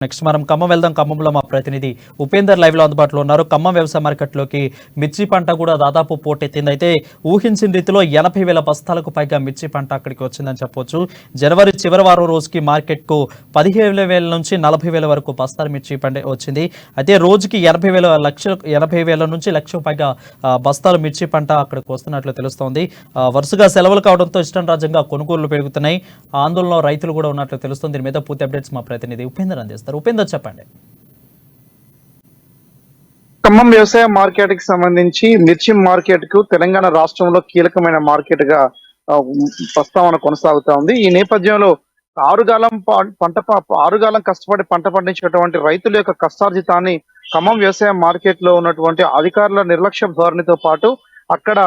Next మనం ఖమ్మం వెళ్దాం. ఖమ్మంలో మా ప్రతినిధి ఉపేందర్ లైవ్ లో అందుబాటులో ఉన్నారు. ఖమ్మం వ్యవసాయ మార్కెట్లోకి మిర్చి పంట కూడా దాదాపు పోటెత్తింది. అయితే ఊహించిన రీతిలో 80,000 బస్తాలకు పైగా మిర్చి పంట అక్కడికి వచ్చిందని చెప్పొచ్చు. జనవరి చివరి వారం రోజుకి మార్కెట్కు 15,000 నుంచి 40,000 వరకు బస్తాల మిర్చి పంట వచ్చింది. అయితే రోజుకి 80,000 నుంచి లక్షకు పైగా బస్తాల మిర్చి పంట అక్కడికి వస్తున్నట్లు తెలుస్తోంది. వరుసగా సెలవులు కావడంతో ఇష్టం రాజ్యంగా కొనుగోళ్లు పెరుగుతున్నాయి. ఆందోళనలో రైతులు కూడా ఉన్నట్లు తెలుస్తోంది. దీని మీద పూర్తి అప్డేట్స్ మా ప్రతినిధి ఉపేందర్ అందిస్తారు. ఉపేందర్ చెప్పండి. ఖమ్మం వ్యవసాయ మార్కెట్ కి సంబంధించి మిర్చి మార్కెట్ కు తెలంగాణ రాష్ట్రంలో కీలకమైన మార్కెట్ గా ప్రస్తావన కొనసాగుతా ఉంది. ఈ నేపథ్యంలో ఆరుగాలం కష్టపడి పంట పండించేటువంటి రైతుల యొక్క కష్టార్జితాన్ని ఖమ్మం వ్యవసాయ మార్కెట్ లో ఉన్నటువంటి అధికారుల నిర్లక్ష్య ధోరణితో పాటు అక్కడ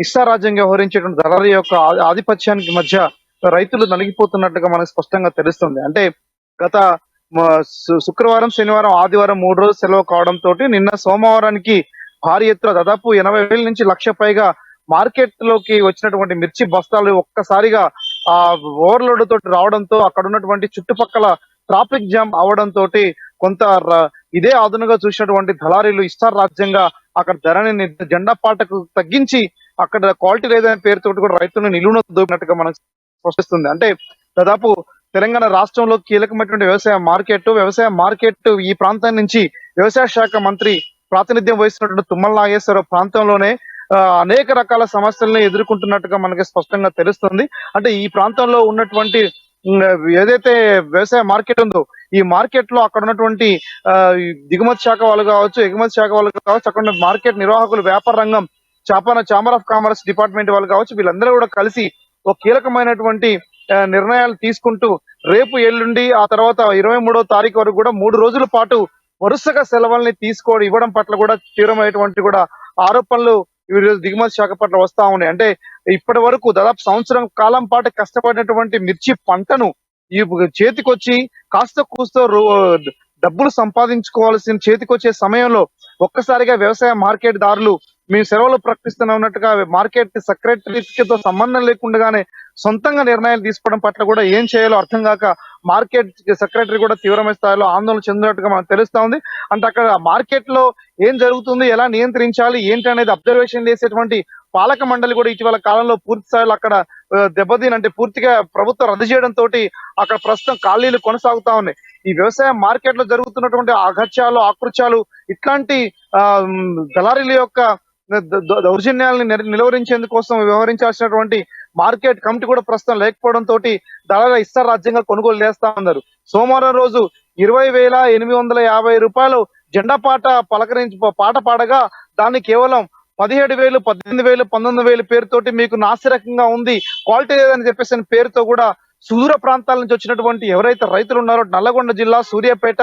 ఇష్టారాజ్యంగా వ్యవహరించేటువంటి దళారీ యొక్క ఆధిపత్యానికి మధ్య రైతులు నలిగిపోతున్నట్టుగా మనకు స్పష్టంగా తెలుస్తుంది. అంటే గత శుక్రవారం, శనివారం, ఆదివారం 3 రోజులు సెలవు కావడంతో నిన్న సోమవారానికి భారీ ఎత్తున దాదాపు 80,000 నుంచి లక్ష పైగా మార్కెట్ లోకి వచ్చినటువంటి మిర్చి బస్తాలు ఒక్కసారిగా ఓవర్లోడ్ తోటి రావడంతో అక్కడ ఉన్నటువంటి చుట్టుపక్కల ట్రాఫిక్ జామ్ అవడంతో కొంత ఇదే అదునుగా చూసినటువంటి దళారీలు ఇష్టారాజ్యంగా అక్కడ ధరని జెండా పాటకు తగ్గించి అక్కడ క్వాలిటీ లేదనే పేరుతోటి కూడా రైతులను నిలువున దోపినట్టుగా మనకు స్పష్టిస్తుంది. అంటే దాదాపు తెలంగాణ రాష్ట్రంలో కీలకమైనటువంటి వ్యవసాయ మార్కెట్ ఈ ప్రాంతం నుంచి వ్యవసాయ శాఖ మంత్రి ప్రాతినిధ్యం వహిస్తున్నటువంటి తుమ్మల నాగేశ్వరరావు ప్రాంతంలోనే అనేక రకాల సమస్యలను ఎదుర్కొంటున్నట్టుగా మనకి స్పష్టంగా తెలుస్తుంది. అంటే ఈ ప్రాంతంలో ఉన్నటువంటి ఏదైతే వ్యవసాయ మార్కెట్ ఉందో ఈ మార్కెట్ లో అక్కడ ఉన్నటువంటి దిగుమతి శాఖ వాళ్ళు కావచ్చు, ఎగుమతి శాఖ వాళ్ళు కావచ్చు, అక్కడ మార్కెట్ నిర్వాహకులు, వ్యాపార రంగం, ఛాంబర్ ఆఫ్ కామర్స్ డిపార్ట్మెంట్ వాళ్ళు కావచ్చు, వీళ్ళందరూ కూడా కలిసి ఒక కీలకమైనటువంటి నిర్ణయాలు తీసుకుంటూ రేపు, ఎల్లుండి, ఆ తర్వాత 23వ తారీఖు వరకు కూడా 3 రోజుల పాటు వరుసగా సెలవుల్ని ఇవ్వడం పట్ల కూడా తీవ్రమైనటువంటి కూడా ఆరోపణలు దిగుమతి శాఖ పట్ల వస్తా ఉన్నాయి. అంటే ఇప్పటి వరకు దాదాపు సంవత్సరం కాలం పాటు కష్టపడినటువంటి మిర్చి పంటను ఈ చేతికొచ్చి కాస్త కూస్తో డబ్బులు సంపాదించుకోవాల్సిన చేతికొచ్చే సమయంలో ఒక్కసారిగా వ్యవసాయ మార్కెట్ దారులు మేము సెలవులు ప్రకటిస్తున్నట్టుగా మార్కెట్ సెక్రటరీతో సంబంధం లేకుండానే సొంతంగా నిర్ణయాలు తీసుకోవడం పట్ల కూడా ఏం చేయాలో అర్థం కాక మార్కెట్ సెక్రటరీ కూడా తీవ్రమైన స్థాయిలో ఆందోళన చెందినట్టుగా మనకు తెలుస్తా ఉంది. అంటే అక్కడ మార్కెట్ లో ఏం జరుగుతుంది, ఎలా నియంత్రించాలి ఏంటి అనేది అబ్జర్వేషన్ చేసేటువంటి పాలక మండలి కూడా ఇటీవల కాలంలో పూర్తి స్థాయిలో అక్కడ అంటే పూర్తిగా ప్రభుత్వం రద్దు చేయడం తోటి అక్కడ ప్రస్తుతం ఖాళీలు కొనసాగుతా ఉన్నాయి. ఈ వ్యవసాయ మార్కెట్ లో జరుగుతున్నటువంటి అఘత్యాలు, ఆకృత్యాలు, ఇట్లాంటి దళారీల యొక్క దౌర్జన్యాలను నిలువరించేందుకోసం వ్యవహరించాల్సినటువంటి మార్కెట్ కమిటీ కూడా ప్రస్తుతం లేకపోవడం తోటి దళాల ఇష్టారాజ్యంగా కొనుగోలు చేస్తా ఉన్నారు. సోమవారం రోజు 20,850 రూపాయలు జెండా పాట పాడగా దాన్ని కేవలం 17,000, 18,000, 19,000 పేరుతోటి మీకు నాసిరకంగా ఉంది, క్వాలిటీ లేదని చెప్పేసి పేరుతో కూడా సుదూర ప్రాంతాల నుంచి వచ్చినటువంటి ఎవరైతే రైతులు ఉన్నారో నల్లగొండ జిల్లా, సూర్యాపేట,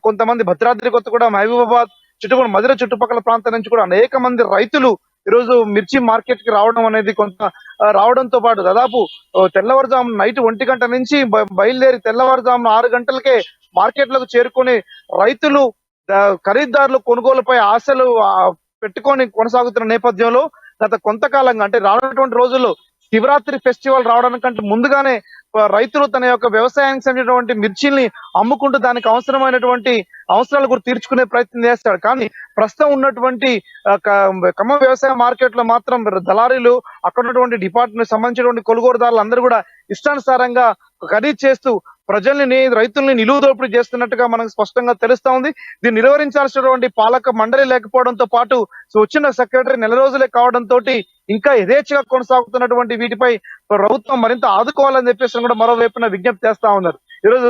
కొంతమంది భద్రాద్రి కొత్తగూడెం, మహబూబాబాద్, మధుర చుట్టుపక్కల ప్రాంతాల నుంచి కూడా అనేక మంది రైతులు ఈరోజు మిర్చి మార్కెట్ కి రావడం అనేది రావడంతో పాటు దాదాపు తెల్లవారుజాము నైట్ 1 గంట నుంచి బయలుదేరి తెల్లవారుజామున 6 గంటలకే మార్కెట్ లకు చేరుకొని రైతులు, ఖరీదారులు కొనుగోలుపై ఆశలు పెట్టుకొని కొనసాగుతున్న నేపథ్యంలో గత కొంతకాలంగా అంటే రానున్నటువంటి రోజుల్లో శివరాత్రి ఫెస్టివల్ రావడానికంటే ముందుగానే రైతులు తన యొక్క వ్యవసాయానికి సంబంధించినటువంటి మిర్చిల్ని అమ్ముకుంటూ దానికి అవసరమైనటువంటి అవసరాలు కూడా తీర్చుకునే ప్రయత్నం చేస్తాడు. కానీ ప్రస్తుతం ఉన్నటువంటి ఖమ్మం వ్యవసాయ మార్కెట్ లో మాత్రం దళారీలు, అక్కడ ఉన్నటువంటి డిపార్ట్మెంట్ సంబంధించినటువంటి కొనుగోలుదారులు అందరూ కూడా ఇష్టానుసారంగా ఖరీదు చేస్తూ రైతుల్ని నిలువు దోపిడీ చేస్తున్నట్టుగా మనకు స్పష్టంగా తెలుస్తా ఉంది. దీన్ని నిలువరించాల్సినటువంటి పాలక మండలి లేకపోవడంతో పాటు వచ్చిన సెక్రటరీ నెల రోజులే కావడంతో ఇంకా యథేచ్ఛగా కొనసాగుతున్నటువంటి వీటిపై ప్రభుత్వం మరింత ఆదుకోవాలని చెప్పేసి కూడా మరోవైపున విజ్ఞప్తి చేస్తా ఉన్నారు. ఈరోజు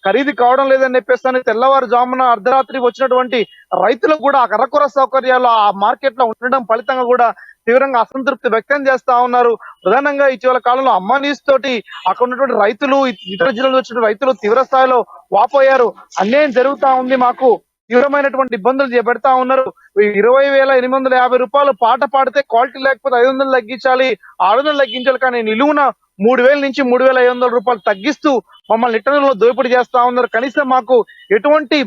ఖరీదు కావడం లేదని చెప్పేసి తెల్లవారుజామున అర్ధరాత్రి వచ్చినటువంటి రైతులకు కూడా అరకొర సౌకర్యాలు ఆ మార్కెట్ లో ఉండడం ఫలితంగా కూడా తీవ్రంగా అసంతృప్తి వ్యక్తం చేస్తా ఉన్నారు. ప్రధానంగా ఇటీవల కాలంలో అమ్మానీస్ తోటి అక్కడ ఉన్నటువంటి రైతులు, ఇతర జిల్లాలో వచ్చిన రైతులు తీవ్ర స్థాయిలో వాపోయారు. అన్యాయం జరుగుతా ఉంది, మాకు తీవ్రమైనటువంటి ఇబ్బందులు పెడతా ఉన్నారు. 20,850 రూపాయలు పాట పాడితే క్వాలిటీ లేకపోతే 500 తగ్గించాలి, 600 తగ్గించాలి, కానీ నిలువున 3,000 నుంచి 3,500 రూపాయలు తగ్గిస్తూ మమ్మల్ని ఇతరులలో దోపిడీ చేస్తా ఉన్నారు. కనీసం మాకు ఎటువంటి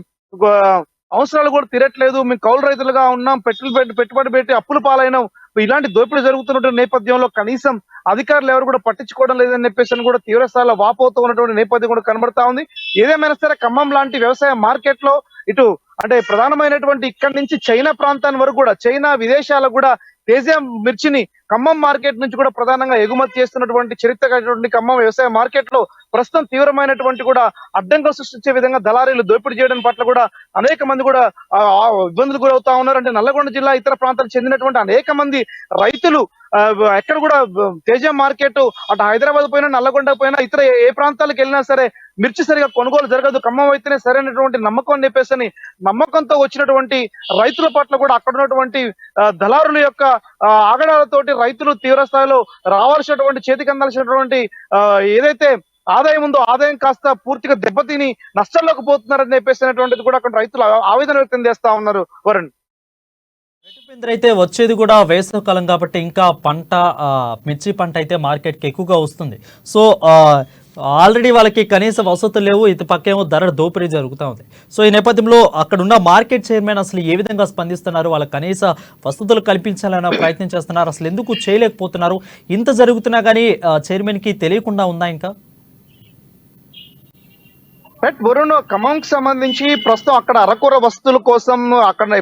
అవసరాలు కూడా తీరట్లేదు, మేము కౌలు రైతులుగా ఉన్నాం, పెట్టుబడి పెట్టి అప్పుల పాలైనాం, ఇలాంటి దోపిడీ జరుగుతున్నటువంటి నేపథ్యంలో కనీసం అధికారులు ఎవరు కూడా పట్టించుకోవడం లేదని చెప్పేసి అని కూడా తీవ్ర స్థాయిలో వాపోతూ ఉన్నటువంటి నేపథ్యం కూడా కనబడతా ఉంది. ఏదేమైనా సరే ఖమ్మం లాంటి వ్యవసాయ మార్కెట్ లో ఇటు అంటే ప్రధానమైనటువంటి ఇక్కడి నుంచి చైనా ప్రాంతాన్ని వరకు కూడా చైనా విదేశాలకు కూడా తేజ మిర్చిని ఖమ్మం మార్కెట్ నుంచి కూడా ప్రధానంగా ఎగుమతి చేస్తున్నటువంటి చరిత్ర కలిగినటువంటి ఖమ్మం వ్యవసాయ మార్కెట్ లో ప్రస్తుతం తీవ్రమైనటువంటి కూడా అడ్డంకులు సృష్టించే విధంగా దళారీలు దోపిడీ చేయడం పట్ల కూడా అనేక మంది కూడా ఇబ్బందులు గురవుతా ఉన్నారు. అంటే నల్లగొండ జిల్లా ఇతర ప్రాంతాలకు చెందినటువంటి అనేక మంది రైతులు ఎక్కడ కూడా తేజ మార్కెట్ అటు హైదరాబాద్ పోయినా నల్లగొండ పోయినా ఇతర ఏ ప్రాంతాలకు వెళ్ళినా సరే మిర్చి సరిగా కొనుగోలు జరగదు, ఖమ్మం అయితేనే సరైనటువంటి నమ్మకం అని చెప్పేసి నమ్మకంతో వచ్చినటువంటి రైతుల పట్ల కూడా అక్కడ ఉన్నటువంటి దళారుల యొక్క ఆగడాలతోటి రైతులు తీవ్ర స్థాయిలో రావాల్సినటువంటి చేతికి అందాల్సినటువంటి ఏదైతే ఆదాయం ఉందో ఆదాయం కాస్త పూర్తిగా దెబ్బతిని నష్టాల్లోకి పోతున్నారని చెప్పేసినటువంటిది కూడా అక్కడ రైతులు ఆవేదన వ్యక్తం చేస్తా ఉన్నారు. వరుణ్, రైతు అయితే వచ్చేది కూడా వేసవి కాలం కాబట్టి ఇంకా పంట మిర్చి పంట అయితే మార్కెట్కి ఎక్కువగా వస్తుంది. సో ఆల్రెడీ వాళ్ళకి కనీస వసతులు లేవు, ఇటు పక్కేమో ధర దోపిడీ జరుగుతూ ఉంది. సో ఈ నేపథ్యంలో అక్కడున్న మార్కెట్ చైర్మన్ అసలు ఏ విధంగా స్పందిస్తున్నారు, వాళ్ళకి కనీస వసతులు కల్పించాలన్న ప్రయత్నం చేస్తున్నారు, అసలు ఎందుకు చేయలేకపోతున్నారు, ఇంత జరుగుతున్నా కానీ చైర్మన్కి తెలియకుండా ఉందా ఇంకా? వరుణ్, ఖమ్మంకి సంబంధించి ప్రస్తుతం అక్కడ అరకొర వస్తువుల కోసం అక్కడ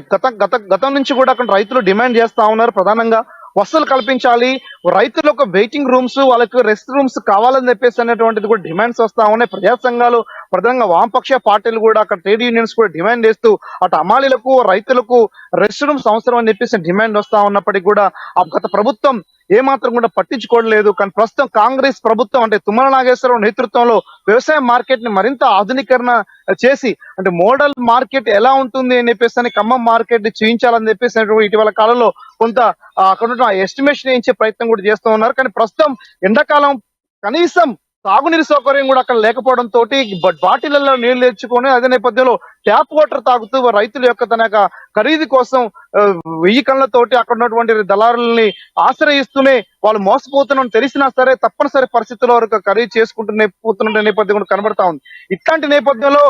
గతం నుంచి కూడా అక్కడ రైతులు డిమాండ్ చేస్తా ఉన్నారు. ప్రధానంగా వసతులు కల్పించాలి, రైతులకు వెయిటింగ్ రూమ్స్, వాళ్ళకి రెస్ట్ రూమ్స్ కావాలని చెప్పేసి అనేటువంటిది కూడా డిమాండ్స్ వస్తా ఉన్నాయి. ప్రజా సంఘాలు ప్రధానంగా వామపక్ష పార్టీలు కూడా అక్కడ ట్రేడ్ యూనియన్స్ కూడా డిమాండ్ చేస్తూ అటు అమాలీలకు రైతులకు రెస్ట్ రూమ్స్ అవసరం అని చెప్పేసి డిమాండ్ వస్తా ఉన్నప్పటికీ కూడా గత ప్రభుత్వం ఏమాత్రం కూడా పట్టించుకోవడం లేదు. కానీ ప్రస్తుతం కాంగ్రెస్ ప్రభుత్వం అంటే తుమ్మల నాగేశ్వరరావు నేతృత్వంలో వ్యవసాయ మార్కెట్ ని మరింత ఆధునీకరణ చేసి అంటే మోడల్ మార్కెట్ ఎలా ఉంటుంది అని చెప్పేసి ఖమ్మం మార్కెట్ చూపించాలని చెప్పేసి ఇటీవల కాలంలో కొంత అక్కడ ఎస్టిమేషన్ వేయించే ప్రయత్నం కూడా చేస్తూ ఉన్నారు. కానీ ప్రస్తుతం ఎండాకాలం కనీసం తాగునీరు సౌకర్యం కూడా అక్కడ లేకపోవడం తోటి బాటిళ్లలో నీళ్లు తెచ్చుకొని అదే నేపథ్యంలో ట్యాప్ వాటర్ తాగుతూ రైతుల యొక్క తన యొక్క ఖరీదు కోసం 1000 కళ్ళతోటి అక్కడ ఉన్నటువంటి దళారుల్ని ఆశ్రయిస్తూనే వాళ్ళు మోసపోతున్నారని తెలిసినా సరే తప్పనిసరి పరిస్థితుల్లో వరకు ఖరీదు పోతున్న నేపథ్యం కూడా కనబడతా ఉంది. ఇట్లాంటి నేపథ్యంలో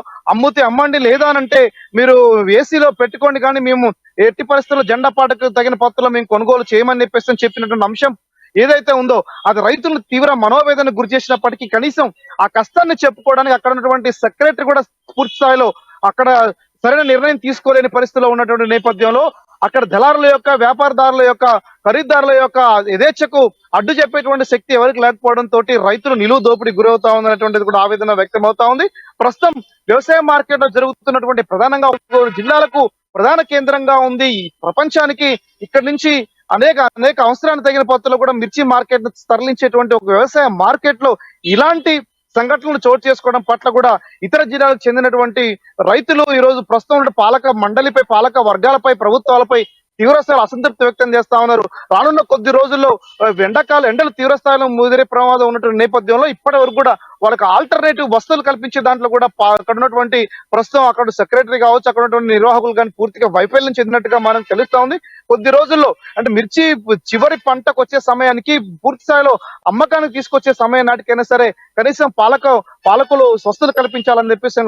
అమ్మండి లేదా అంటే మీరు ఏసీలో పెట్టుకోండి కానీ మేము ఎట్టి పరిస్థితుల్లో జెండా పాటకు తగిన పత్తులు మేము కొనుగోలు చేయమని చెప్పినటువంటి అంశం ఏదైతే ఉందో అది రైతులను తీవ్ర మనోవేదనకు గురి చేసినప్పటికీ కనీసం ఆ కష్టాన్ని చెప్పుకోవడానికి అక్కడ ఉన్నటువంటి సెక్రటరీ కూడా పూర్తి స్థాయిలో అక్కడ సరైన నిర్ణయం తీసుకోలేని పరిస్థితిలో ఉన్నటువంటి నేపథ్యంలో అక్కడ దళారుల యొక్క వ్యాపారదారుల యొక్క ఖరీదారుల యొక్క యథేచ్ఛకు అడ్డు చెప్పేటువంటి శక్తి ఎవరికి లేకపోవడం తోటి రైతులు నిలువు దోపిడీ గురవుతా ఉందనేటువంటిది కూడా ఆవేదన వ్యక్తం అవుతా ఉంది. ప్రస్తుతం వ్యవసాయ మార్కెట్ లో జరుగుతున్నటువంటి ప్రధానంగా జిల్లాలకు ప్రధాన కేంద్రంగా ఉంది. ప్రపంచానికి ఇక్కడి నుంచి అనేక అవసరానికి తగిన పద్ధతిలో కూడా మిర్చి మార్కెట్ తరలించేటువంటి ఒక వ్యవసాయ మార్కెట్ లో ఇలాంటి సంఘటనలు చోటు చేసుకోవడం పట్ల కూడా ఇతర జిల్లాలకు చెందినటువంటి రైతులు ఈ రోజు ప్రస్తుతం పాలక మండలిపై పాలక వర్గాలపై ప్రభుత్వాలపై తీవ్రస్థాయిలో అసంతృప్తి వ్యక్తం చేస్తా ఉన్నారు. రానున్న కొద్ది రోజుల్లో ఎండలు తీవ్రస్థాయిలో ముదిరే ప్రమాదం ఉన్నటువంటి నేపథ్యంలో ఇప్పటి వరకు కూడా వాళ్ళకి ఆల్టర్నేటివ్ వస్తువులు కల్పించే దాంట్లో కూడా అక్కడ ఉన్నటువంటి ప్రస్తుతం అక్కడ సెక్రటరీ కావచ్చు అక్కడ ఉన్నటువంటి నిర్వాహకులు కానీ పూర్తిగా వైఫల్యం చెందినట్టుగా మనకు తెలుస్తా ఉంది. కొద్ది రోజుల్లో అంటే మిర్చి చివరి పంటకు వచ్చే సమయానికి పూర్తి స్థాయిలో అమ్మకానికి తీసుకొచ్చే సమయం నాటికైనా సరే కనీసం పాలకులు స్వస్థలు కల్పించాలని చెప్పేసి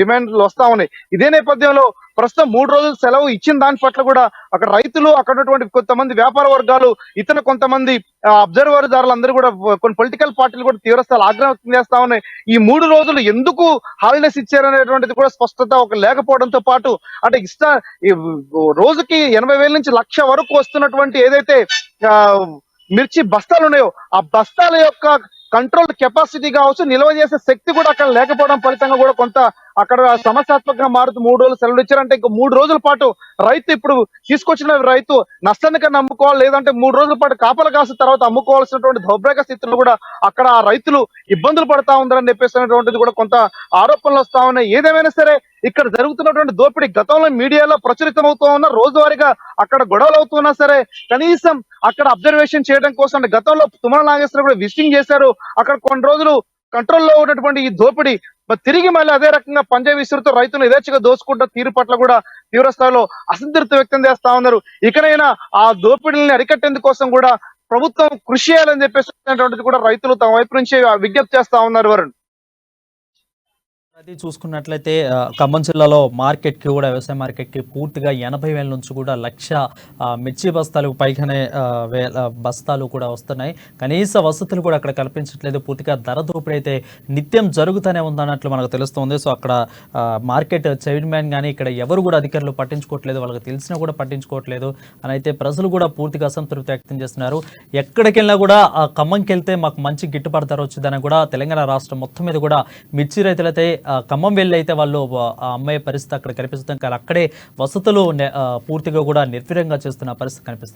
డిమాండ్లు వస్తా ఉన్నాయి. ఇదే నేపథ్యంలో ప్రస్తుతం 3 రోజులు సెలవు ఇచ్చిన దాని పట్ల కూడా అక్కడ రైతులు అక్కడ ఉన్నటువంటి కొంతమంది వ్యాపార వర్గాలు ఇతర కొంతమంది అబ్జర్వర్ దారులందరూ కూడా కొన్ని పొలిటికల్ పార్టీలు కూడా తీవ్రస్థాయిలో ఆగ్రహం వ్యక్తం చేస్తా ఉన్నాయి. ఈ 3 రోజులు ఎందుకు హాలిడేస్ ఇచ్చారనేటువంటిది కూడా స్పష్టత ఒక లేకపోవడంతో పాటు అంటే రోజుకి 80,000 నుంచి 1,00,000 వరకు వస్తున్నటువంటి ఏదైతే మిర్చి బస్తాలు ఉన్నాయో ఆ బస్తాల యొక్క కంట్రోల్ కెపాసిటీ కావచ్చు నిల్వ చేసే శక్తి కూడా అక్కడ లేకపోవడం ఫలితంగా కూడా కొంత అక్కడ సమస్యాత్మకంగా మారుతూ 3 రోజులు సెలవులు ఇచ్చారంటే ఇంకో 3 రోజుల పాటు రైతు ఇప్పుడు తీసుకొచ్చిన రైతు నష్టానికన్నా అమ్ముకోవాలి లేదంటే 3 రోజుల పాటు కాపల కాసిన తర్వాత అమ్ముకోవాల్సినటువంటి దౌర్భాగ్య స్థితులు కూడా అక్కడ ఆ రైతులు ఇబ్బందులు పడతా ఉందని చెప్పేసినటువంటిది కూడా కొంత ఆరోపణలు వస్తా ఉన్నాయి. ఏదేమైనా సరే ఇక్కడ జరుగుతున్నటువంటి దోపిడీ గతంలో మీడియాలో ప్రచురితమవుతూ ఉన్న రోజువారీగా అక్కడ గొడవలు అవుతున్నా సరే కనీసం అక్కడ అబ్జర్వేషన్ చేయడం కోసం అంటే గతంలో తుమ్మల నాగేశ్వరరావు కూడా విజిటింగ్ చేశారు. అక్కడ కొన్ని రోజులు కంట్రోల్లో ఉన్నటువంటి ఈ దోపిడీ తిరిగి మళ్ళీ అదే రకంగా పంజా విసురుతో రైతులు యథేచ్ఛగా దోచుకుంటూ తీరు పట్ల కూడా తీవ్ర స్థాయిలో అసంతృప్తి వ్యక్తం చేస్తా ఉన్నారు. ఇకనైనా ఆ దోపిడీని అరికట్టేందుకోసం కూడా ప్రభుత్వం కృషి చేయాలని చెప్పేసి కూడా రైతులు తమ వైపు నుంచి విజ్ఞప్తి చేస్తా ఉన్నారు. వరుణ్. అది చూసుకున్నట్లయితే ఖమ్మం జిల్లాలో మార్కెట్కి కూడా వ్యవసాయ మార్కెట్కి పూర్తిగా 80,000 నుంచి కూడా 1,00,000 మిర్చి బస్తాలు పైగానే బస్తాలు కూడా వస్తున్నాయి. కనీస వసతులు కూడా అక్కడ కల్పించట్లేదు. పూర్తిగా ధర దోపిడీ అయితే నిత్యం జరుగుతూనే ఉందన్నట్లు మనకు తెలుస్తుంది. సో అక్కడ మార్కెట్ చైర్మన్ కానీ ఇక్కడ ఎవరు కూడా అధికారులు పట్టించుకోవట్లేదు, వాళ్ళకి తెలిసినా కూడా పట్టించుకోవట్లేదు అని అయితే ప్రజలు కూడా పూర్తిగా అసంతృప్తి వ్యక్తం చేస్తున్నారు. ఎక్కడికి వెళ్ళినా కూడా ఖమ్మంకి వెళ్తే మాకు మంచి గిట్టుబాటు ధర వచ్చిందని కూడా తెలంగాణ రాష్ట్రం మొత్తం మీద కూడా మిర్చి రైతులైతే ఖమ్మం వెళ్ళి అయితే వాళ్ళు అమ్మే పరిస్థితి అక్కడ కనిపిస్తుంది. కానీ అక్కడే వసతులు పూర్తిగా కూడా నిర్వీర్యంగా చేస్తున్న పరిస్థితి కనిపిస్తుంది.